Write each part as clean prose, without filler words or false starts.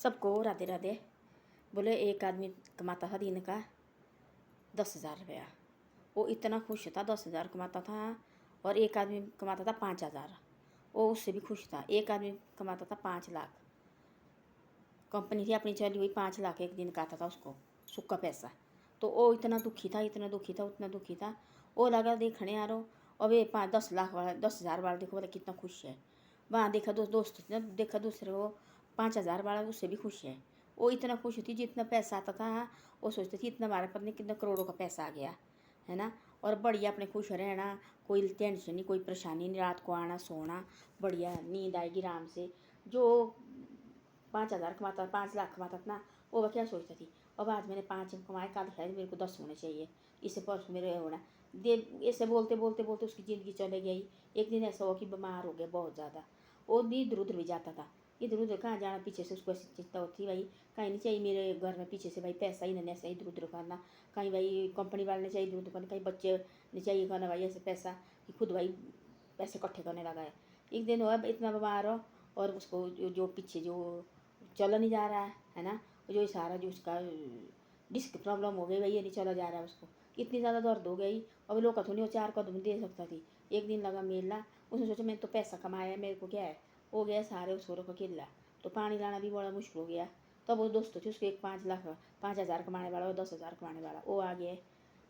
सबको राधे राधे। बोले एक आदमी कमाता था दिन का 10,000 रुपया। वो इतना खुश था, 10,000 कमाता था। और एक आदमी कमाता था 5,000, वो उससे भी खुश था। एक आदमी कमाता था 5 लाख, कंपनी थी अपनी चली हुई, 5 लाख एक दिन का आता था उसको सूखा पैसा। तो वो इतना दुखी था, इतना दुखी था, उतना दुखी था। वो लगा देखने यारो, अब ये 10 लाख वाला 10,000 वाला देखो बोला कितना खुश है। वहाँ देखा दोस्त देखा दूसरे को 5,000 वाला, उससे भी खुश है। वो इतना खुश थी, जितना पैसा आता था वो सोचती थी इतना हमारे पत्नी कितना करोड़ों का पैसा आ गया है ना। और बढ़िया अपने खुश रहना, कोई टेंशन नहीं, कोई परेशानी नहीं, रात को आना सोना बढ़िया, नींद आएगी आराम से। जो 5,000 कमाता, 5 लाख कमाता था ना, वो क्या सोचती थी अब आज मैंने 5 कमाए, कल शायद मेरे को 10 होने चाहिए, इससे परसों मेरे होना दे। ऐसे बोलते बोलते बोलते उसकी ज़िंदगी चले गई। एक दिन ऐसा हुआ कि बीमार हो गया बहुत ज़्यादा। वो इधर उधर भी जाता था, इधर उधर कहाँ जाना, पीछे से उसको ऐसी चिंता होती भाई कहीं नहीं चाहिए मेरे घर में पीछे से भाई पैसा ही नहीं ऐसा इधर उधर करना, कहीं भाई कंपनी वाले ने चाहिए इधर उधर करना, कहीं बच्चे ने चाहिए करना भाई ऐसे पैसा कि खुद भाई पैसे इकट्ठे करने लगा है। एक दिन हुआ इतना बीमार हो और उसको जो पीछे जो चला नहीं जा रहा है ना, जो सारा जो उसका डिस्क प्रॉब्लम हो गई भाई, ये नहीं चला जा रहा है उसको, इतनी ज़्यादा दर्द हो गई। अब लोग कथों नहीं वो 4 कदम दे सकता थी। एक दिन लगा मेला, उसने सोचा मैंने तो पैसा कमाया है, मेरे को क्या है, हो गया सारे उसको को किला। तो पानी लाना भी बड़ा मुश्किल हो गया। तब वो दोस्त थे उसको एक 5,000 कमाने वाला और 10,000 कमाने वाला, वो आ गए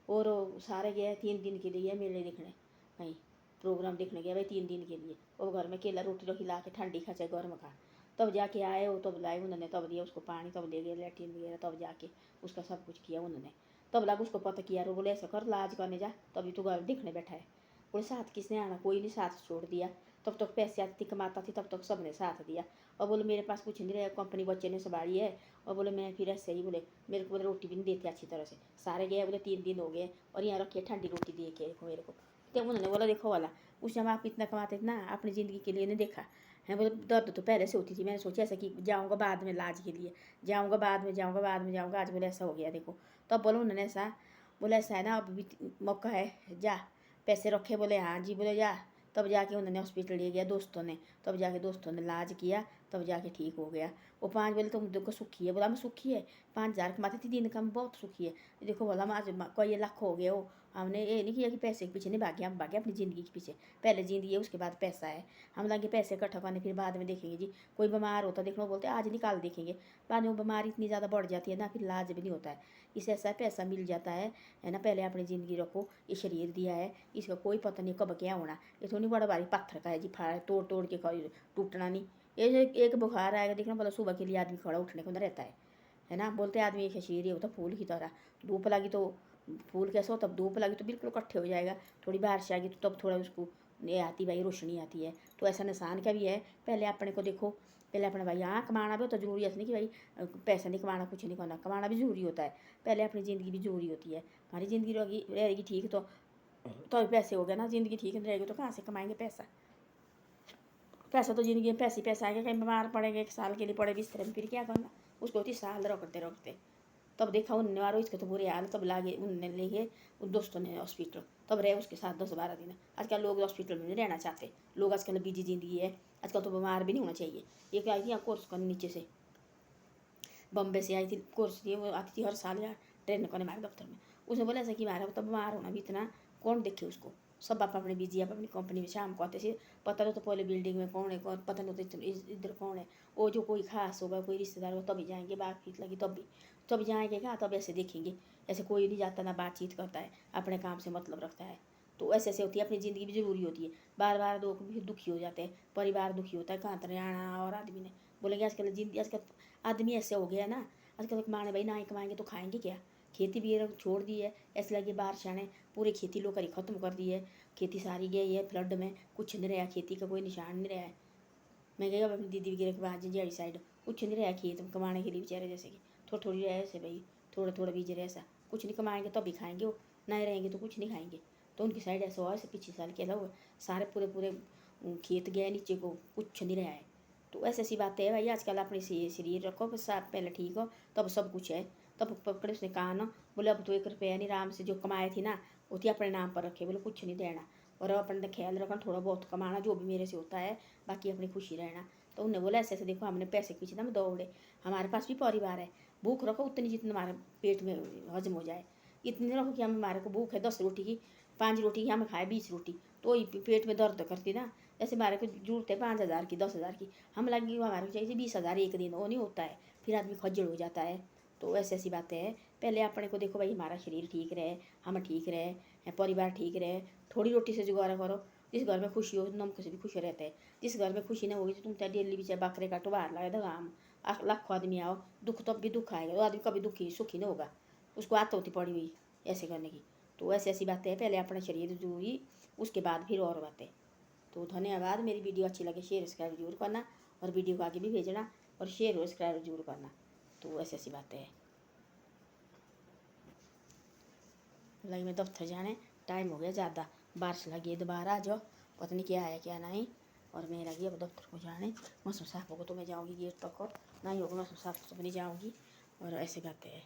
और सारे गए 3 दिन के लिए मेले देखने, कहीं प्रोग्राम देखने गया भाई 3 दिन के लिए। वो घर में केला रोटी खिला के ठंडी खा चाहे गर्म खा, तब जाके आए वो, तब लाए उन्होंने, तब दिया उसको पानी, तब ले गए लैट्रिन वगैरह, तब जाके उसका सब कुछ किया उन्होंने। तब लगा उसको पता किया, वो बोले ऐसा कर लाज करने जा, तभी तो घर देखने बैठा है। बोले साथ किसने आना, कोई नहीं साथ छोड़ दिया। तब तक पैसे आती थी कमाता थी, तब तक सबने साथ दिया। और बोले मेरे पास कुछ नहीं रहा, कंपनी बच्चे ने संभाली है। और बोले मैं फिर ऐसे ही बोले मेरे को बोले रोटी भी नहीं देती अच्छी तरह से, सारे गए बोले 3 दिन हो गए और यहाँ रखिए ठंडी रोटी दे के देखो मेरे को। तो उन्होंने बोला देखो वाला उस समय आप इतना कमाते थे ना, अपनी ज़िंदगी के लिए नहीं देखा है। बोले दर्द तो पहले से होती थी, मैंने सोचा ऐसा कि जाऊँगा बाद में इलाज के लिए, जाऊँगा बाद में जाऊँगा बाद में जाऊँगा, आज बोले ऐसा हो गया देखो। तब बोलो उन्होंने ऐसा बोला ऐसा है ना अब भी मौका है, जा पैसे रखे, बोले हाँ जी, बोले जा। तब जाके उन्होंने हॉस्पिटल ले गया दोस्तों ने, तब जाके दोस्तों ने इलाज किया, तब जाके ठीक हो गया। वो 5 बोले तुम देखो सुखी है, बोला मैं सुखी है, 5,000 कमाती थी दिन का, मैं बहुत सुखी है। देखो बोला हम आज कोई लाख हो गया हो, हमने ये नहीं किया कि पैसे के पीछे नहीं भागे, हम भागे अपनी ज़िंदगी के पीछे। पहले ज़िंदगी है उसके बाद पैसा है, हम लगे पैसे इकट्ठा करने फिर बाद में देखेंगे जी। कोई बीमार होता देख लो बोलते आज निकाल देखेंगे, बाद में वो बीमारी इतनी ज़्यादा बढ़ जाती है ना, फिर इलाज भी नहीं होता है। इससे ऐसा पैसा मिल जाता है ना, पहले अपनी ज़िंदगी रखो। ये शरीर दिया है, इसका कोई पता नहीं कब क्या होना। ये थोड़ी बड़ा भारी पत्थर का है जी, फाड़ तोड़ तोड़ के टूटना नहीं। ये एक बुखार आएगा देखना बोला सुबह के लिए आदमी खड़ा उठने को न रहता है ना। बोलते आदमी एक शरीर ही होता फूल की तरह, धूप लगी तो फूल कैसा हो, तब धूप लगी तो बिल्कुल इकट्ठे हो जाएगा, थोड़ी बारिश आएगी तो तब थोड़ा उसको ये आती भाई रोशनी आती है। तो ऐसा इंसान का भी है, पहले अपने को देखो, पहले अपने भाई हाँ कमाना भी होता जरूरी है, नहीं कि भाई पैसा नहीं कमाना कुछ नहीं करना, कमाना भी जरूरी होता है। पहले अपनी ज़िंदगी भी जरूरी होती है। हमारी ज़िंदगी रहेगी ठीक तो पैसे हो गए ना, ज़िंदगी ठीक नहीं रहेगी तो कहाँ से कमाएंगे पैसा। पैसा तो ज़िंदगी में पैसे पैसा आएगा, कहीं बीमार पड़ेंगे 1 साल के लिए पड़े बिस्तर में, फिर क्या करना। उसको होती साल रखते रखते, तब देखा उनने वारो इसके तो बुरे हाल, तब लागे उनने ले गए उन दोस्तों ने हॉस्पिटल, तब रहे उसके साथ 10-12 दिन। आजकल लोग हॉस्पिटल में नहीं रहना चाहते, लोग आजकल बिजी ज़िंदगी है, आजकल तो बीमार भी नहीं होना चाहिए। एक आई थी यहाँ कोर्स करने नीचे से, बम्बे से आई थी कोर्स थी, वो आती थी हर साल यहाँ ट्रेन करने हमारे दफ्तर में। उसने बोला ऐसा कि हमारा तो बीमार होना भी इतना कौन देखे उसको, सब आप अपने बिजी आप अपनी कंपनी में शाम को आते से पता नहीं तो पहले बिल्डिंग में कौन है कौन पता नहीं होता इधर कौन है। वो जो कोई खास होगा कोई रिश्तेदार होगा तभी जाएंगे, बात लगी तब जाएंगे क्या, तब ऐसे देखेंगे। ऐसे कोई नहीं जाता ना बातचीत करता है, अपने काम से मतलब रखता है। तो ऐसे ऐसे होती है, अपनी ज़िंदगी भी ज़रूरी होती है। बार बार लोग भी दुखी हो जाते हैं, परिवार दुखी होता है, कहाँ तरह आना। और आदमी ने बोलेंगे आजकल ज़िंदगी आजकल आदमी ऐसे हो गया ना, आजकल कमाने भाई ना ही कमाएंगे तो खाएंगे क्या। खेती भी छोड़ दी है, ऐसे लगे बारिश आने पूरी खेती लोग करी ख़त्म कर दी है। खेती सारी गई है फ्लड में, कुछ नहीं रहा, खेती का कोई निशान नहीं रहा है। मैं गई अब अपनी दीदी वगैरह के बाद जंजियाड़ी साइड, कुछ नहीं रहा खेत में कमाने के लिए बेचारे, जैसे कि थोड़ी थोड़ी रहे ऐसे भाई, थोड़ा थोड़ा बीज रहे, ऐसा कुछ नहीं कमाएंगे तभी खाएंगे, वो नहीं रहेंगे तो कुछ नहीं खाएंगे। तो उनकी साइड ऐसा हुआ ऐसे पिछले साल के अलावा सारे पूरे पूरे खेत गए नीचे को, कुछ नहीं रहा है। तो ऐसी ऐसी बातें है भाई, आजकल अपने शरीर रखो बस, आप पहले ठीक हो तब सब कुछ है। तब पकड़े उसने कहा ना, बोले अब तो 1 रुपया नहीं, आराम से जो कमाए थी ना वो थी अपने नाम पर रखे, बोले कुछ नहीं देना। और अपने ख्याल रखना, थोड़ा बहुत कमाना जो भी मेरे से होता है, बाकी अपनी खुशी रहना। तो उन्होंने बोला ऐसे ऐसे देखो हमने पैसे के पीछे ना दौड़े, हमारे पास भी परिवार है, भूख रखो उतनी जितनी हमारे पेट में हजम हो जाए, इतनी रखो कि हम हमारे को भूख है 10 रोटी की, 5 रोटी की हम खाए 20 रोटी तो ही पेट में दर्द करती ना। जैसे हमारे को जरूरत है 5,000 की 10,000 की, हम लगी हमारे को चाहिए 20,000 एक दिन, वो नहीं होता है, फिर आदमी खज्जल हो जाता है। तो ऐसी ऐसी बातें हैं। पहले अपने को देखो भाई हमारा शरीर ठीक रहे, हम ठीक रहे, परिवार ठीक रहे, थोड़ी रोटी से जुगाड़ करो। जिस घर में खुशी हो नमक से भी खुश रहते हैं, जिस घर में खुशी ना होगी तो तुम चाहे डेली भी चाहे बकरे काटो बाहर लगा दो हम लाखों आदमी आओ, दुख तब भी दुख आएगा, वो आदमी कभी दुखी सुखी नहीं होगा, उसको आदत होती पड़ी हुई ऐसे करने की। तो ऐसी ऐसी बातें हैं, पहले अपना शरीर जरूरी, उसके बाद फिर और बातें। तो धन्यवाद। मेरी वीडियो अच्छी लगे शेयर सब्सक्राइब जरूर करना, और वीडियो को आगे भी भेजना, और शेयर और सब्सक्राइब जरूर करना। तो ऐसी ऐसी बातें हैं। लगी मैं दफ्तर जाने, टाइम हो गया ज़्यादा, बारिश लगी है, दोबारा आ जाओ, पता नहीं क्या है क्या नहीं। और मैं लगी अब दफ्तर को जाने, मौसम साफ होगा तो मैं जाऊँगी गेट तक, और नहीं होगा मौसम साफ तो नहीं जाऊँगी। और ऐसे बातें हैं।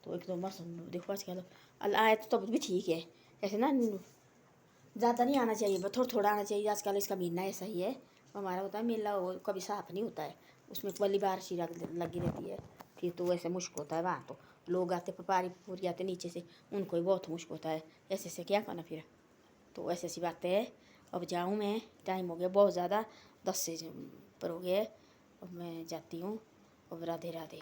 तो एक तो मौसम देखो आज कल आए तो तब भी ठीक है, ऐसे ना ज़्यादा नहीं आना चाहिए, बस थोड़ा थोड़ा आना चाहिए। आजकल इसका महीना ऐसा ही है, हमारा होता है मेला, वो कभी साफ नहीं होता है, उसमें पहली बार सी लगी रहती है, फिर तो वैसे मुश्किल होता है। वहाँ तो लोग आते व्यापारी पूरी आते नीचे से, उनको ही बहुत मुश्किल होता है, ऐसे ऐसे क्या करना फिर। तो ऐसी ऐसी बातें हैं। अब जाऊँ मैं, टाइम हो गया बहुत ज़्यादा, 10 से पर हो गया, अब मैं जाती हूँ। अब राधे राधे।